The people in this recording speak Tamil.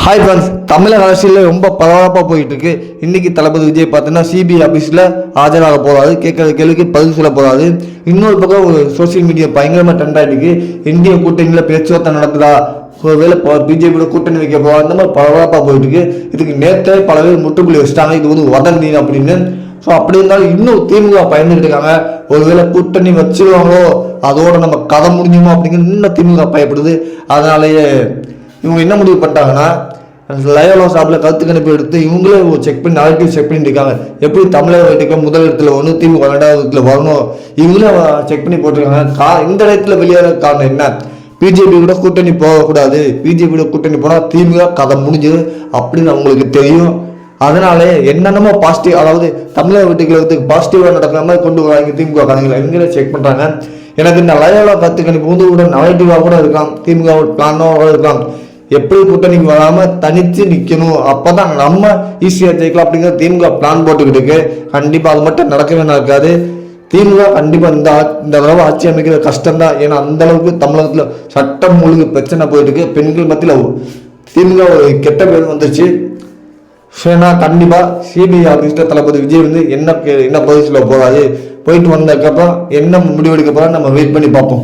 ஹாய் ஃப்ரெண்ட்ஸ், தமிழக அரசியலில் ரொம்ப பரபரப்பாக போயிட்டு இருக்கு. இன்னைக்கு தளபதி விஜய் பார்த்தீங்கன்னா சிபிஐ ஆஃபீஸில் ஆஜராக போகிறாரு. கேட்குற கேள்விக்கு பதில் சொல்ல போகிறாரு. இன்னொரு பக்கம் ஒரு சோசியல் மீடியா பயங்கரமாக ட்ரெண்ட் ஆகிட்டு இந்திய கூட்டணியில் பேச்சுவார்த்தை நடக்குதா, ஒருவேளை பிஜேபியோட கூட்டணி வைக்க போகிறா, இந்த மாதிரி பரபரப்பாக போயிட்டு இருக்கு. இதுக்கு நேற்றே பல பேர் முற்றுப்புள்ளி வச்சுட்டாங்க. இது ஒரு வதந்தி அப்படின்னு. ஸோ அப்படி இருந்தாலும் இன்னும் திமுக பயந்துட்டு இருக்காங்க. ஒருவேளை கூட்டணி வச்சிருவாங்களோ, அதோட நம்ம கதை முடிஞ்சுமோ அப்படிங்கிறது இன்னும் திமுக பயப்படுது. அதனாலேயே இவங்க என்ன முடிவு பண்ணிட்டாங்கன்னா, லயோலா சாப்பில் கருத்து கணிப்பு எடுத்து இவங்களே செக் பண்ணி நாளைக்கு செக் பண்ணிட்டு இருக்காங்க. எப்படி தமிழக முதல் இடத்துல ஒன்று, திமுக 2வது இடத்துல வரணும், இவங்களே செக் பண்ணி போட்டிருக்காங்க. இந்த இடத்துல வெளியேற காரணம் என்ன? பிஜேபி கூட கூட்டணி போகக்கூடாது, பிஜேபி கூட கூட்டணி போனால் திமுக கதை முடிஞ்சது அப்படின்னு அவங்களுக்கு தெரியும். அதனாலே என்னென்னமோ பாசிட்டிவ், அதாவது தமிழக வீட்டுகளுக்கு பாசிட்டிவாக நடக்கிற மாதிரி கொண்டு வராங்க திமுக காரங்களை இவங்களே செக் பண்ணுறாங்க. எனக்கு இந்த லயோலா கருத்து கணிப்பு வந்து கூட நெகட்டிவாக கூட இருக்கலாம், திமுக பிளானோட இருக்கலாம். எப்படி கூட்டணிக்கு வராமல் தனித்து நிற்கணும், அப்போ தான் நம்ம ஈஸியாக ஜெயிக்கலாம் அப்படிங்கிற திமுக பிளான் போட்டுக்கிட்டு இருக்கு. கண்டிப்பாக அது மட்டும் நடக்கவே நடக்காது. திமுக கண்டிப்பாக இந்த தடவை ஆட்சி அமைக்கிற கஷ்டம்தான். ஏன்னா அந்த அளவுக்கு தமிழகத்தில் சட்டம் ஒழுங்கு பிரச்சனை போயிட்டு இருக்கு. பெண்கள் மத்தியில் திமுக ஒரு கெட்ட பேர் வந்துருச்சு. ஏன்னா கண்டிப்பாக சிபிஐ ஆஃபீஸில் தளபதி விஜய் வந்து என்ன பதில் சொல்ல போகிறாரு, போயிட்டு வந்ததுக்கப்புறம் என்ன முடிவெடுக்க போகிறாரு நம்ம வெயிட் பண்ணி பார்ப்போம்.